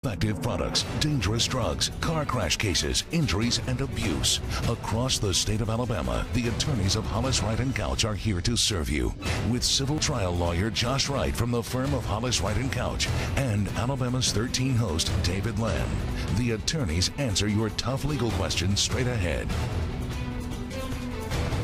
defective products, dangerous drugs, car crash cases, injuries, and abuse. Across the state of Alabama, the attorneys of Hollis, Wright & Couch are here to serve you. With civil trial lawyer Josh Wright from the firm of Hollis, Wright & Couch and Alabama's 13 host David Lamb, the attorneys answer your tough legal questions straight ahead.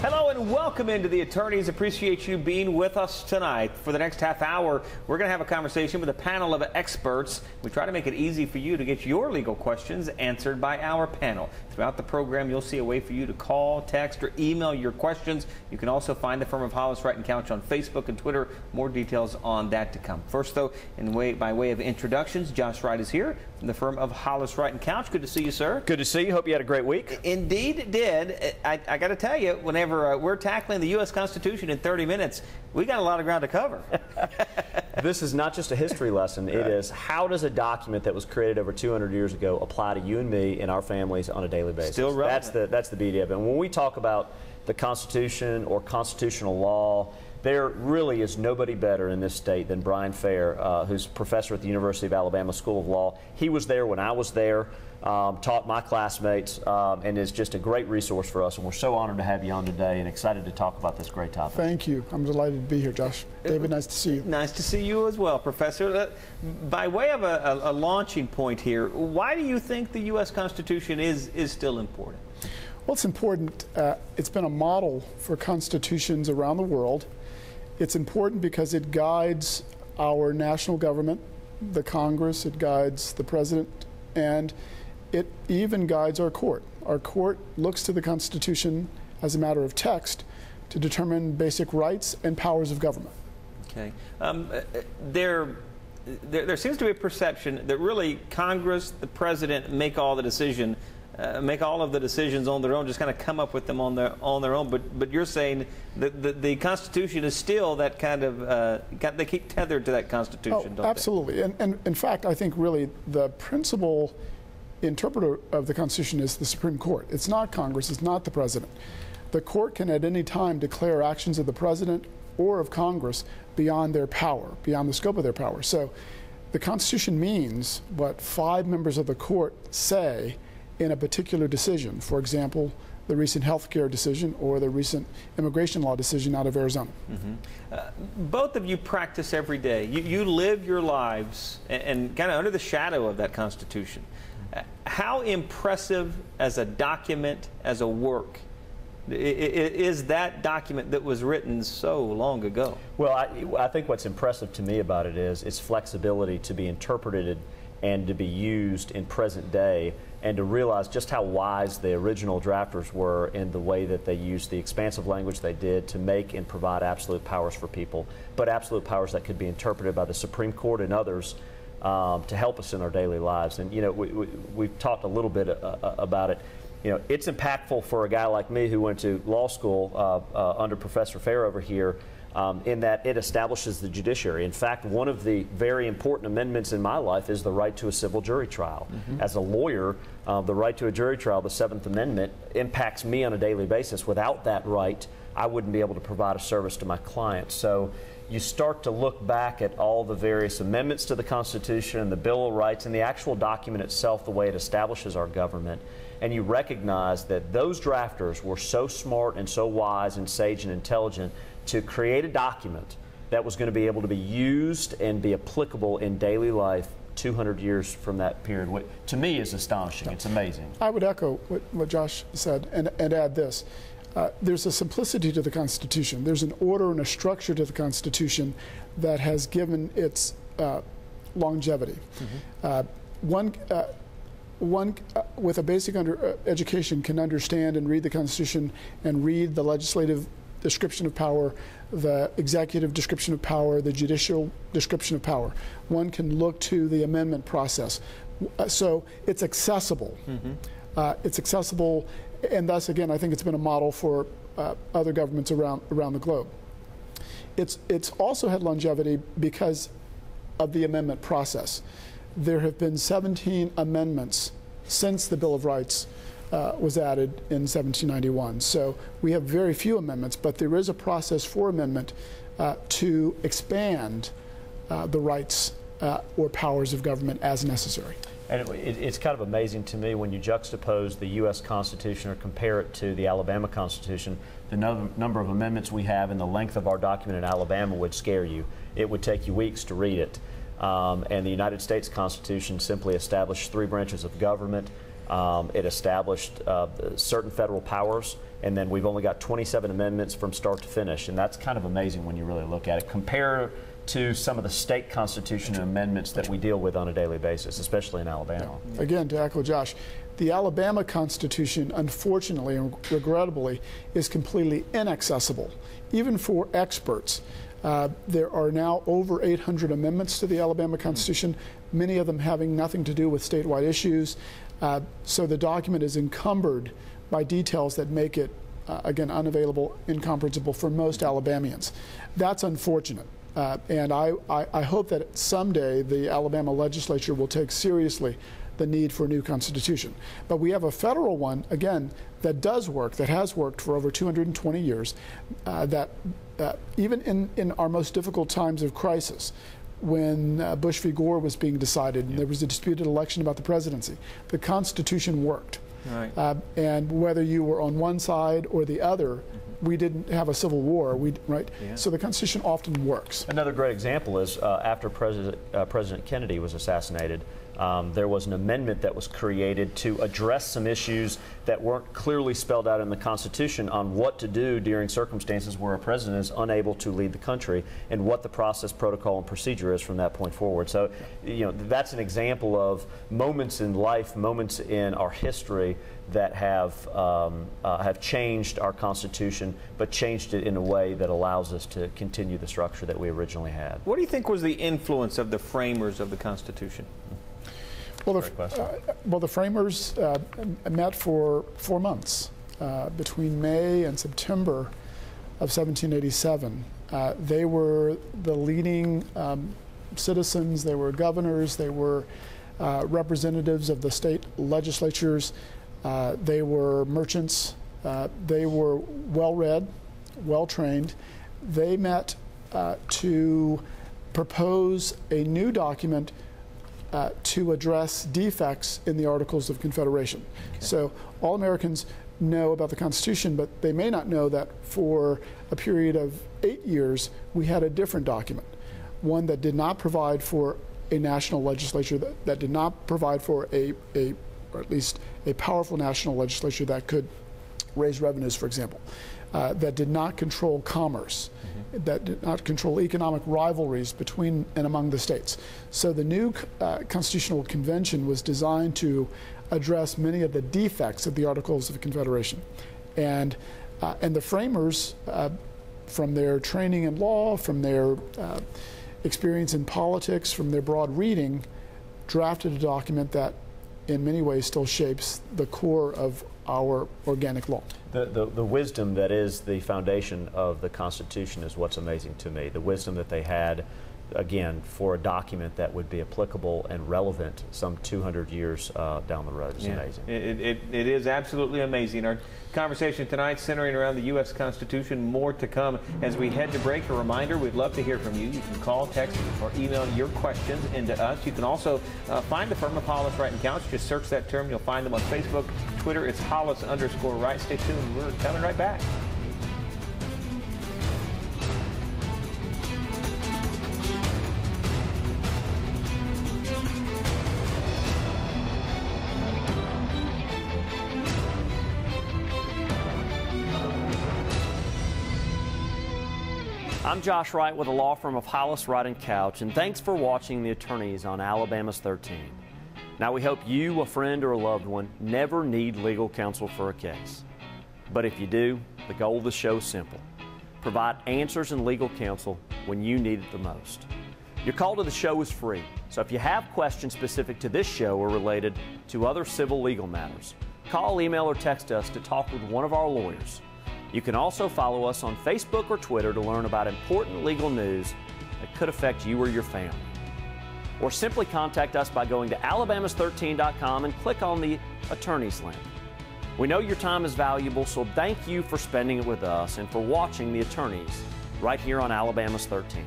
Hello and welcome into the attorneys. Appreciate you being with us tonight. For the next half hour, we're going to have a conversation with a panel of experts. We try to make it easy for you to get your legal questions answered by our panel. Throughout the program, you'll see a way for you to call, text, or email your questions. You can also find the firm of Hollis, Wright & Couch on Facebook and Twitter. More details on that to come. First, though, by way of introductions, Josh Wright is here from the firm of Hollis, Wright & Couch. Good to see you, sir. Good to see you. Hope you had a great week. Indeed it did. I got to tell you, whenever we're tackling the U.S. Constitution in 30 minutes, we got a lot of ground to cover. This is not just a history lesson. It is, how does a document that was created over 200 years ago apply to you and me and our families on a daily basis? Still relevant. That's the beauty of it. And when we talk about the Constitution or constitutional law, there really is nobody better in this state than Brian Fair, who's professor at the University of Alabama School of Law. He was there when I was there, taught my classmates, and is just a great resource for us. And we're so honored to have you on today and excited to talk about this great topic. Thank you. I'm delighted to be here, Josh. David, nice to see you. Nice to see you as well, Professor. By way of a launching point here, why do you think the U.S. Constitution is still important? Well, it's important. It's been a model for constitutions around the world. It's important because it guides our national government, the Congress, it guides the president, and it even guides our court. Our court looks to the Constitution as a matter of text to determine basic rights and powers of government. Okay. There seems to be a perception that really Congress, the president, make all of the decisions on their own, just kind of come up with them on their own. But you're saying that the Constitution is still that kind of they keep tethered to that Constitution. Oh, absolutely. And in fact, I think really the principal interpreter of the Constitution is the Supreme Court. It's not Congress. It's not the president. The court can at any time declare actions of the president or of Congress beyond their power, beyond the scope of their power. So the Constitution means what 5 members of the court say in a particular decision. For example, the recent health care decision or the recent immigration law decision out of Arizona. Mm-hmm. Both of you practice every day. You live your lives and kind of under the shadow of that Constitution. How impressive as a document, as a work, is that document that was written so long ago? Well, I think what's impressive to me about it is its flexibility to be interpreted and to be used in present day, and to realize just how wise the original drafters were in the way that they used the expansive language they did to make and provide absolute powers for people, but absolute powers that could be interpreted by the Supreme Court and others to help us in our daily lives. And, you know, we've talked a little bit about it. You know, it's impactful for a guy like me who went to law school under Professor Fair over here, in that it establishes the judiciary. In fact, one of the very important amendments in my life is the right to a civil jury trial. Mm-hmm. As a lawyer, the right to a jury trial, the 7th Amendment, impacts me on a daily basis. Without that right, I wouldn't be able to provide a service to my clients. So you start to look back at all the various amendments to the Constitution and the Bill of Rights and the actual document itself, the way it establishes our government, and you recognize that those drafters were so smart and so wise and sage and intelligent to create a document that was going to be able to be used and be applicable in daily life 200 years from that period, which to me is astonishing. It's amazing. I would echo what Josh said and add this. There's a simplicity to the Constitution. There's an order and a structure to the Constitution that has given its longevity. Mm-hmm. One with a basic education can understand and read the Constitution and read the legislative description of power, the executive description of power, the judicial description of power. One can look to the amendment process. So it's accessible. Mm-hmm. It's accessible, and thus, again, I think it's been a model for other governments around the globe. It's also had longevity because of the amendment process. There have been 17 amendments since the Bill of Rights was added in 1791. So we have very few amendments, but there is a process for amendment to expand the rights or powers of government as necessary. And it's kind of amazing to me when you juxtapose the U.S. Constitution or compare it to the Alabama Constitution. The number of amendments we have and the length of our document in Alabama would scare you. It would take you weeks to read it. And the United States Constitution simply established 3 branches of government. It established certain federal powers, and then we've only got 27 amendments from start to finish. And that's kind of amazing when you really look at it. Compare to some of the state constitution amendments that we deal with on a daily basis, especially in Alabama. Again, to echo Josh, the Alabama Constitution, unfortunately and regrettably, is completely inaccessible, even for experts. There are now over 800 amendments to the Alabama Constitution, many of them having nothing to do with statewide issues. So the document is encumbered by details that make it, again, unavailable, incomprehensible for most Alabamians. That's unfortunate. And I hope that someday the Alabama legislature will take seriously the need for a new constitution. But we have a federal one, again, that does work, that has worked for over 220 years, that even in our most difficult times of crisis, when Bush v. Gore was being decided and there was a disputed election about the presidency, the Constitution worked. Right. And whether you were on one side or the other, we didn't have a civil war, right? Yeah. So the Constitution often works. Another great example is after President Kennedy was assassinated, there was an amendment that was created to address some issues that weren't clearly spelled out in the Constitution on what to do during circumstances where a president is unable to lead the country and what the process, protocol, and procedure is from that point forward. So, you know, that's an example of moments in life, moments in our history that have changed our Constitution, but changed it in a way that allows us to continue the structure that we originally had. What do you think was the influence of the framers of the Constitution? Well, the framers met for 4 months between May and September of 1787. They were the leading citizens, they were governors, they were representatives of the state legislatures, they were merchants, they were well-read, well-trained. They met to propose a new document to address defects in the Articles of Confederation. Okay. So all Americans know about the Constitution, but they may not know that for a period of 8 years, we had a different document, one that did not provide for a national legislature, that did not provide for or at least a powerful national legislature that could raise revenues, for example, that did not control commerce, that did not control economic rivalries between and among the states. So the new Constitutional Convention was designed to address many of the defects of the Articles of Confederation. And the framers, from their training in law, from their experience in politics, from their broad reading, drafted a document that in many ways still shapes the core of our organic law. The wisdom that is the foundation of the Constitution is what's amazing to me. The wisdom that they had, again, for a document that would be applicable and relevant some 200 years down the road is amazing. It is absolutely amazing. Our conversation tonight centering around the U.S. Constitution. More to come as we head to break. A reminder, we'd love to hear from you. You can call, text, or email your questions into us. You can also find the firm of Hollis, Wright & Couch. Just search that term. You'll find them on Facebook, Twitter. It's Hollis_Wright. Stay tuned. We're coming right back. I'm Josh Wright with the law firm of Hollis, Wright & Couch, and thanks for watching The Attorneys on Alabama's 13. Now, we hope you, a friend, or a loved one never need legal counsel for a case. But if you do, the goal of the show is simple. Provide answers and legal counsel when you need it the most. Your call to the show is free, so if you have questions specific to this show or related to other civil legal matters, call, email, or text us to talk with one of our lawyers. You can also follow us on Facebook or Twitter to learn about important legal news that could affect you or your family. Or simply contact us by going to alabamas13.com and click on the Attorneys link. We know your time is valuable, so thank you for spending it with us and for watching The Attorneys right here on Alabama's 13.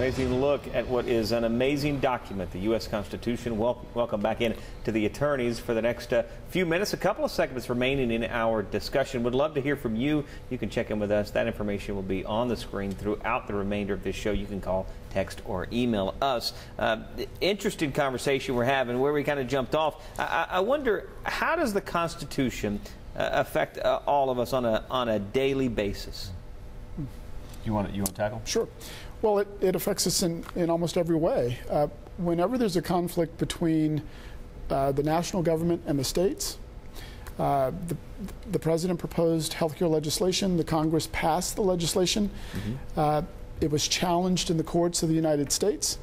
amazing look at what is an amazing document, the U.S. Constitution. Welcome back in to the attorneys for the next few minutes. A couple of segments remaining in our discussion. Would love to hear from you. You can check in with us. That information will be on the screen throughout the remainder of this show. You can call, text, or email us. Interesting conversation we're having. Where we kind of jumped off, I wonder, how does the Constitution affect all of us on a daily basis? You want to tackle? Sure. Well, it affects us in almost every way. Whenever there's a conflict between the national government and the states, the president proposed healthcare legislation. The Congress passed the legislation. It was challenged in the courts of the United States,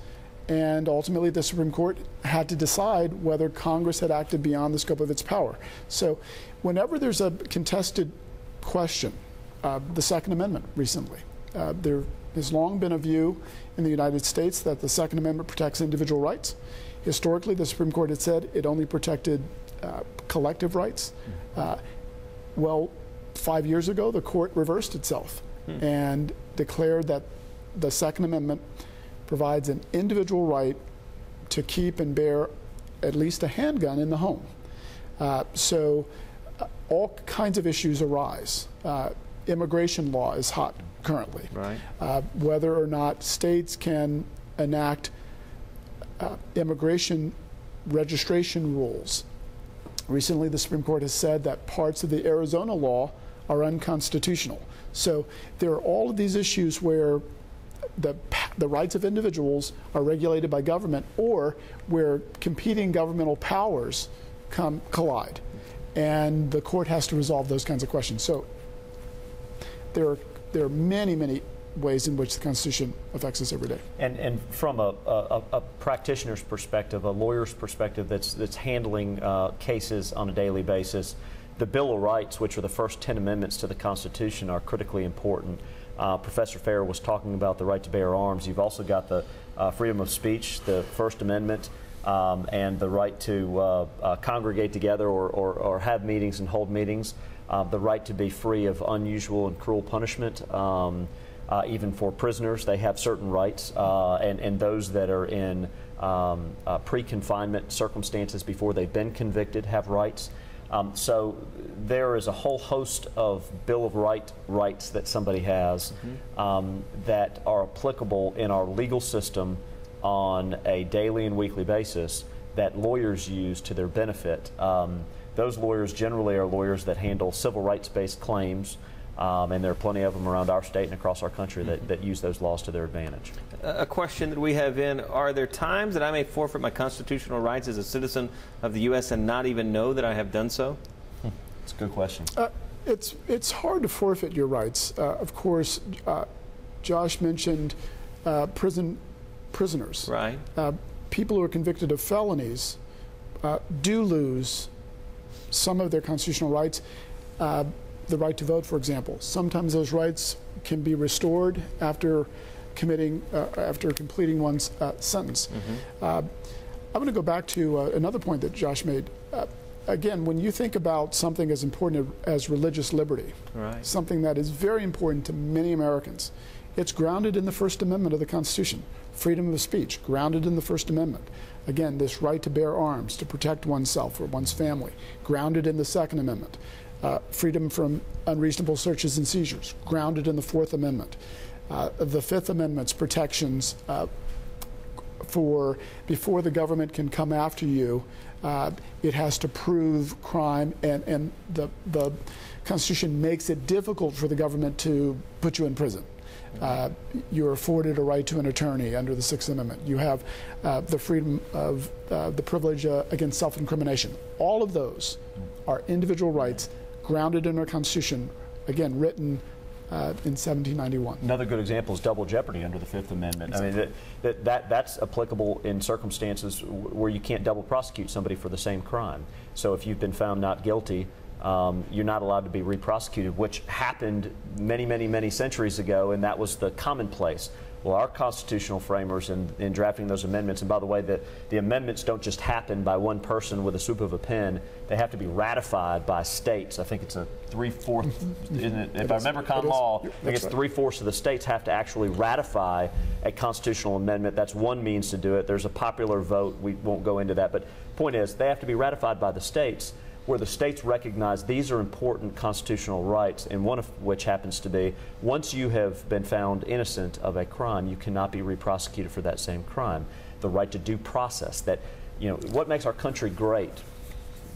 and ultimately the Supreme Court had to decide whether Congress had acted beyond the scope of its power. So whenever there's a contested question, the Second Amendment recently, there has long been a view in the United States that the Second Amendment protects individual rights. Historically, the Supreme Court had said it only protected collective rights. Well, 5 years ago, the court reversed itself and declared that the Second Amendment provides an individual right to keep and bear at least a handgun in the home. So all kinds of issues arise. Immigration law is hot currently. Right. Whether or not states can enact immigration registration rules. Recently, the Supreme Court has said that parts of the Arizona law are unconstitutional. So there are all of these issues where the rights of individuals are regulated by government, or where competing governmental powers collide, and the court has to resolve those kinds of questions. So there are many ways in which the Constitution affects us every day. And from a practitioner's perspective, a lawyer's perspective that's handling cases on a daily basis, the Bill of Rights, which are the first 10 amendments to the Constitution, are critically important. Professor Fair was talking about the right to bear arms. You've also got the freedom of speech, the First Amendment, and the right to congregate together or have meetings and hold meetings, the right to be free of unusual and cruel punishment. Even for prisoners, they have certain rights, and those that are in pre-confinement circumstances before they've been convicted have rights. So there is a whole host of Bill of Rights that somebody has that are applicable in our legal system on a daily and weekly basis that lawyers use to their benefit. Those lawyers generally are lawyers that handle civil rights-based claims, and there are plenty of them around our state and across our country that use those laws to their advantage. A question that we have in, are there times that I may forfeit my constitutional rights as a citizen of the U.S. and not even know that I have done so? That's a good question. It's hard to forfeit your rights. Of course, Josh mentioned prisoners. Right. People who are convicted of felonies do lose some of their constitutional rights. The right to vote, for example. Sometimes those rights can be restored after completing one's sentence. I'm going to go back to another point that Josh made. Again, when you think about something as important as religious liberty, right, something that is very important to many Americans, it's grounded in the First Amendment of the Constitution. Freedom of speech, grounded in the First Amendment. Again, this right to bear arms, to protect oneself or one's family, grounded in the Second Amendment. Freedom from unreasonable searches and seizures, grounded in the Fourth Amendment. The Fifth Amendment's protections before the government can come after you, it has to prove crime, and the Constitution makes it difficult for the government to put you in prison. You're afforded a right to an attorney under the Sixth Amendment. You have the freedom of the privilege against self-incrimination. All of those are individual rights grounded in our Constitution, again, written in 1791. Another good example is double jeopardy under the Fifth Amendment. Exactly. I mean, that's applicable in circumstances where you can't double prosecute somebody for the same crime. So if you've been found not guilty you're not allowed to be re-prosecuted, which happened many, many, many centuries ago, and that was the commonplace. Well, our constitutional framers in drafting those amendments, and by the way, the amendments don't just happen by one person with a swoop of a pen. They have to be ratified by states. I think it's a 3/4, isn't it? If I remember common law, I think it's 3/4 of the states have to actually ratify a constitutional amendment. That's one means to do it. There's a popular vote. We won't go into that. But point is, they have to be ratified by the states, where the states recognize these are important constitutional rights, and one of which happens to be, once you have been found innocent of a crime, you cannot be re-prosecuted for that same crime. The right to due process, that, you know, what makes our country great,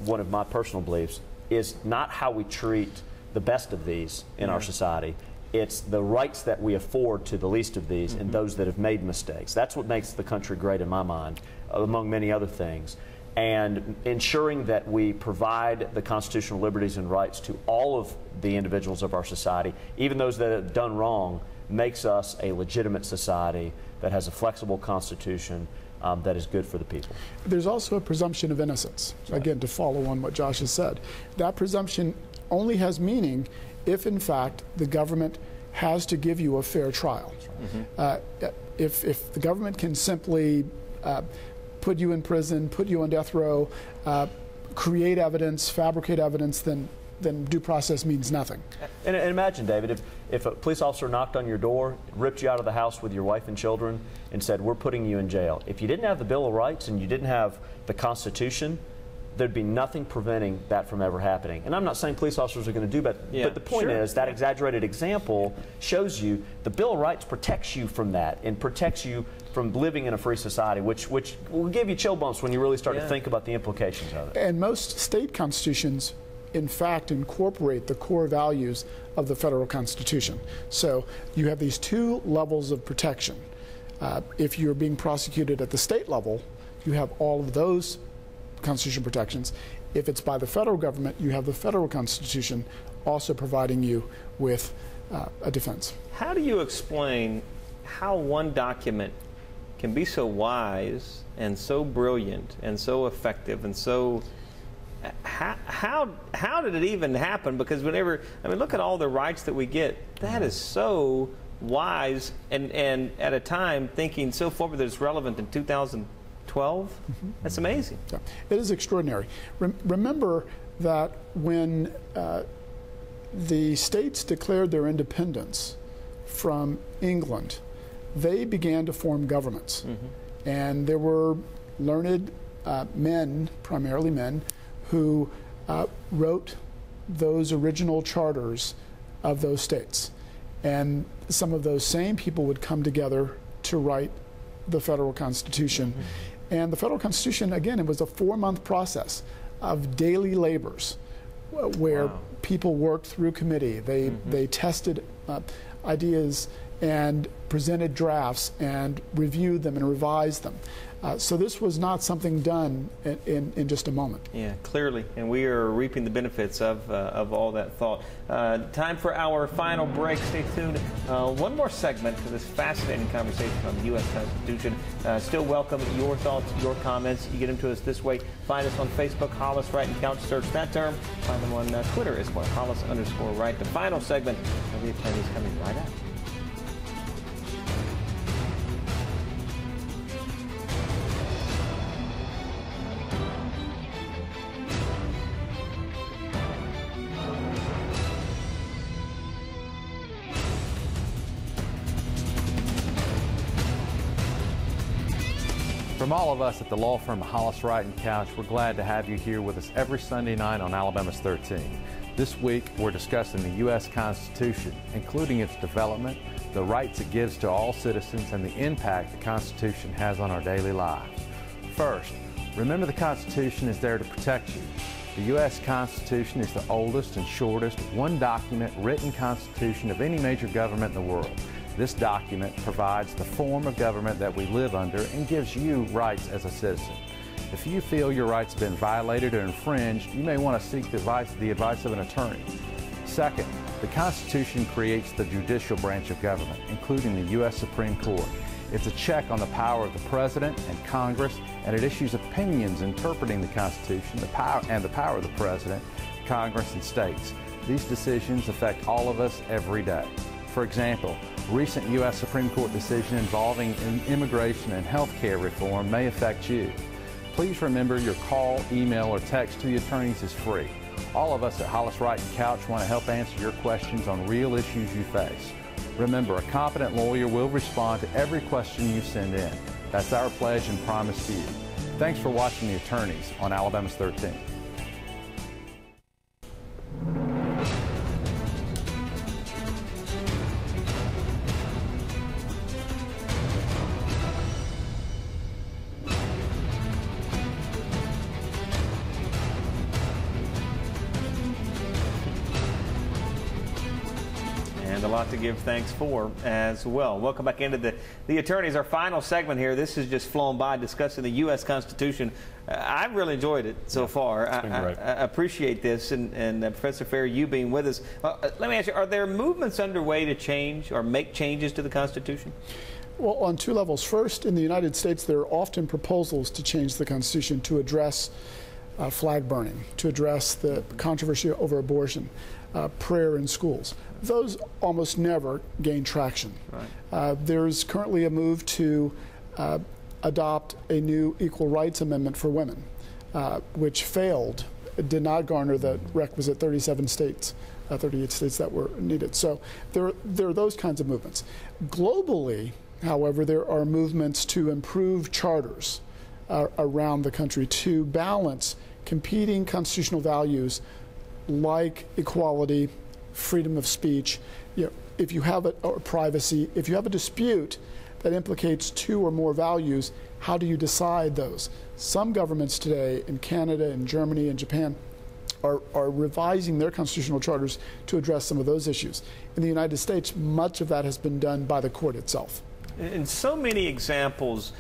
one of my personal beliefs, is not how we treat the best of these in our society. It's the rights that we afford to the least of these and those that have made mistakes. That's what makes the country great in my mind, among many other things. And ensuring that we provide the constitutional liberties and rights to all of the individuals of our society, even those that have done wrong, makes us a legitimate society that has a flexible constitution that is good for the people. There's also a presumption of innocence, again, to follow on what Josh has said. That presumption only has meaning if, in fact, the government has to give you a fair trial. If the government can simply put you in prison, put you on death row, create evidence, fabricate evidence, then due process means nothing. And imagine, David, if a police officer knocked on your door, ripped you out of the house with your wife and children, and said, "We're putting you in jail." If you didn't have the Bill of Rights and you didn't have the Constitution, there'd be nothing preventing that from ever happening. And I'm not saying police officers are going to do that, but the point is that exaggerated example shows you the Bill of Rights protects you from that and protects you from living in a free society, which will give you chill bumps when you really start to think about the implications of it. And most state constitutions, in fact, incorporate the core values of the federal Constitution. So you have these two levels of protection. If you're being prosecuted at the state level, you have all of those Constitution protections. If it's by the federal government, you have the federal Constitution also providing you with a defense. How do you explain how one document can be so wise and so brilliant and so effective and so how did it even happen? Because whenever, I mean, look at all the rights that we get. That is so wise and at a time thinking so forward that it's relevant in 2012. That's amazing. Yeah, it is extraordinary. Remember that when the states declared their independence from England, they began to form governments. And there were learned men, primarily men, who wrote those original charters of those states. And some of those same people would come together to write the federal Constitution. And the federal Constitution, again, it was a 4-month process of daily labors where people worked through committee. They tested ideas and presented drafts and reviewed them and revised them. So this was not something done in just a moment. Yeah, clearly, and we are reaping the benefits of all that thought. Time for our final break. Stay tuned. One more segment to this fascinating conversation on the U.S. Constitution. Still welcome your thoughts, your comments. You get them to us this way. Find us on Facebook, Hollis, Wright, and Couch. Search that term. Find them on Twitter as well, Hollis_Wright. The final segment of the attorneys coming right up. From all of us at the law firm Hollis, Wright, and Couch, we're glad to have you here with us every Sunday night on Alabama's 13. This week, we're discussing the U.S. Constitution, including its development, the rights it gives to all citizens, and the impact the Constitution has on our daily lives. First, remember the Constitution is there to protect you. The U.S. Constitution is the oldest and shortest one-document written constitution of any major government in the world. This document provides the form of government that we live under and gives you rights as a citizen. If you feel your rights have been violated or infringed, you may want to seek the advice of an attorney. Second, the Constitution creates the judicial branch of government, including the U.S. Supreme Court. It's a check on the power of the President and Congress, and it issues opinions interpreting the Constitution, the power of the President, Congress, and states. These decisions affect all of us every day. For example, recent U.S. Supreme Court decision involving immigration and health care reform may affect you. Please remember your call, email, or text to the attorneys is free. All of us at Hollis, Wright & Couch want to help answer your questions on real issues you face. Remember, a competent lawyer will respond to every question you send in. That's our pledge and promise to you. Thanks for watching The Attorneys on Alabama's 13. And a lot to give thanks for as well. Welcome back into the Attorneys, our final segment here. This has just flown by, discussing the U.S. Constitution. I've really enjoyed it so far. I appreciate this, and Professor Fair, you being with us. Let me ask you, are there movements underway to change or make changes to the Constitution? Well, on two levels. First, in the United States, there are often proposals to change the Constitution to address flag burning, to address the controversy over abortion, prayer in schools. Those almost never gain traction. Right. There's currently a move to adopt a new equal rights amendment for women, which failed. It did not garner the requisite 38 states that were needed. So there are those kinds of movements. Globally, however, there are movements to improve charters around the country to balance competing constitutional values like equality, freedom of speech. If you have or privacy, if you have a dispute that implicates two or more values, how do you decide those? Some governments today in Canada and Germany and Japan are revising their constitutional charters to address some of those issues. In the United States, much of that has been done by the court itself. And so many examples,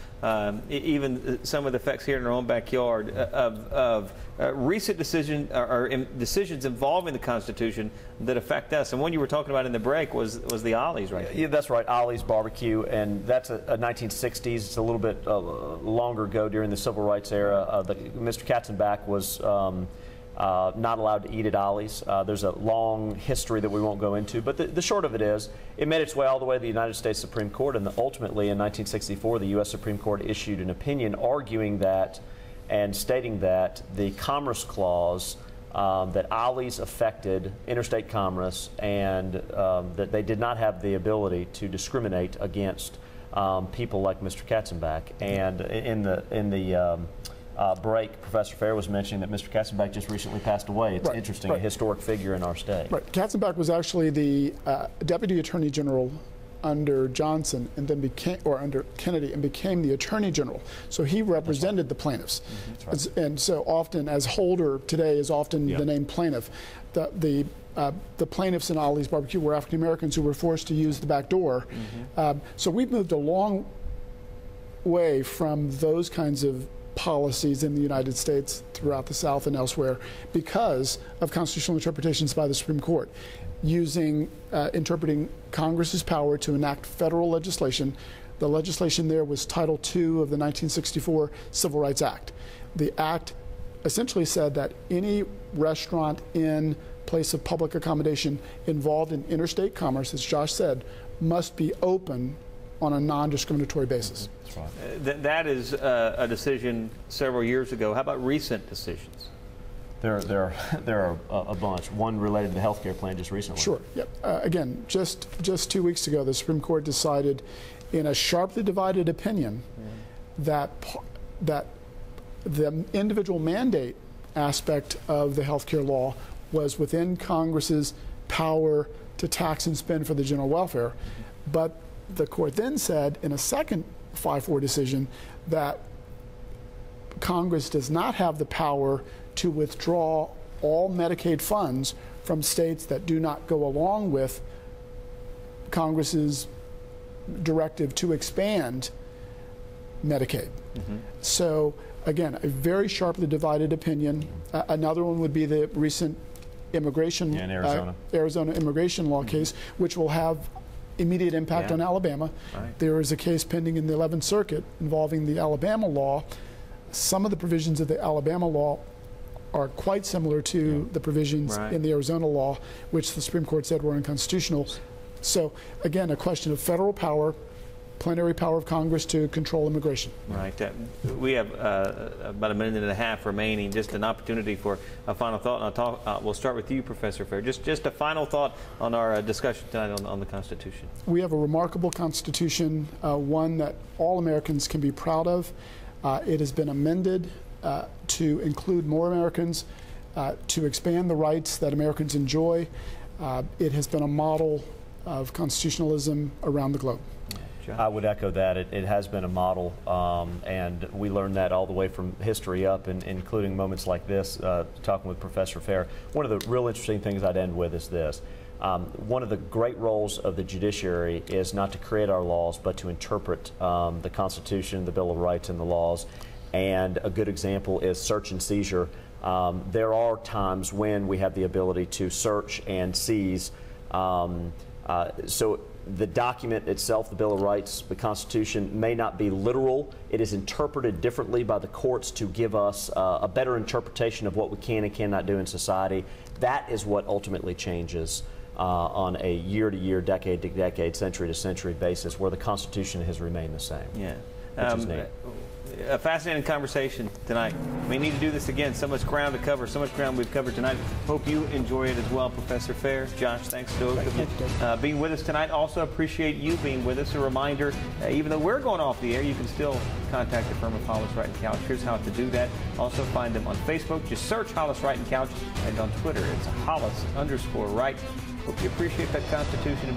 even some of the effects here in our own backyard, of recent decisions involving the Constitution that affect us. And one you were talking about in the break was the Ollie's, right? Yeah, that's right, Ollie's barbecue, and that's a 1960s. It's a little bit longer ago, during the Civil Rights era. Mr. Katzenbach was not allowed to eat at Ollie's. There's a long history that we won't go into, but the short of it is, it made its way all the way to the United States Supreme Court, and ultimately in 1964 the U.S. Supreme Court issued an opinion arguing that and stating that the Commerce Clause, that Ollie's affected interstate commerce, and that they did not have the ability to discriminate against people like Mr. Katzenbach. And in the break, Professor Fair was mentioning that Mr. Katzenbach just recently passed away. It's interesting, a historic figure in our state. Right. Katzenbach was actually the Deputy Attorney General under Johnson, and then under Kennedy, and became the Attorney General. So he represented the plaintiffs. Right. And so often, as Holder today is often the name plaintiff, the plaintiffs in Ollie's Barbecue were African Americans who were forced to use the back door. So we've moved a long way from those kinds of policies in the United States, throughout the South and elsewhere, because of constitutional interpretations by the Supreme Court, interpreting Congress's power to enact federal legislation. The legislation there was Title II of the 1964 Civil Rights Act. The act essentially said that any restaurant, inn, place of public accommodation involved in interstate commerce, as Josh said, must be open on a non-discriminatory basis. That's right. That is a decision several years ago. How about recent decisions? There are a bunch. One related to the health care plan just recently. Sure. Yep. Again, just 2 weeks ago, the Supreme Court decided, in a sharply divided opinion, that the individual mandate aspect of the health care law was within Congress's power to tax and spend for the general welfare, but the court then said, in a second 5-4 decision, that Congress does not have the power to withdraw all Medicaid funds from states that do not go along with Congress's directive to expand Medicaid. So again, a very sharply divided opinion. Another one would be the recent immigration, Arizona immigration law case, which will have immediate impact on Alabama. Right. There is a case pending in the 11th Circuit involving the Alabama law. Some of the provisions of the Alabama law are quite similar to the provisions in the Arizona law, which the Supreme Court said were unconstitutional. So again, a question of federal power, plenary power of Congress to control immigration. Right. We have about a minute and a half remaining. Just an opportunity for a final thought. And we'll start with you, Professor Fair. Just a final thought on our discussion tonight on the Constitution. We have a remarkable Constitution, one that all Americans can be proud of. It has been amended to include more Americans, to expand the rights that Americans enjoy. It has been a model of constitutionalism around the globe. I would echo that. It has been a model, and we learned that all the way from history up, and including moments like this, talking with Professor Fair. One of the real interesting things I'd end with is this. One of the great roles of the judiciary is not to create our laws, but to interpret the Constitution, the Bill of Rights, and the laws. And a good example is search and seizure. There are times when we have the ability to search and seize. So the document itself, the Bill of Rights, the Constitution, may not be literal. It is interpreted differently by the courts to give us a better interpretation of what we can and cannot do in society. That is what ultimately changes on a year-to-year, decade-to-decade, century-to-century basis, where the Constitution has remained the same. Yeah. Which is neat. A fascinating conversation tonight. We need to do this again. So much ground to cover, so much ground we've covered tonight. Hope you enjoy it as well, Professor Fair. Josh, thanks to being with us tonight. Also appreciate you being with us. A reminder, even though we're going off the air, you can still contact the firm of Hollis, Wright & Couch. Here's how to do that. Also find them on Facebook. Just search Hollis, Wright & Couch. And on Twitter, it's Hollis_Wright. Hope you appreciate that Constitution.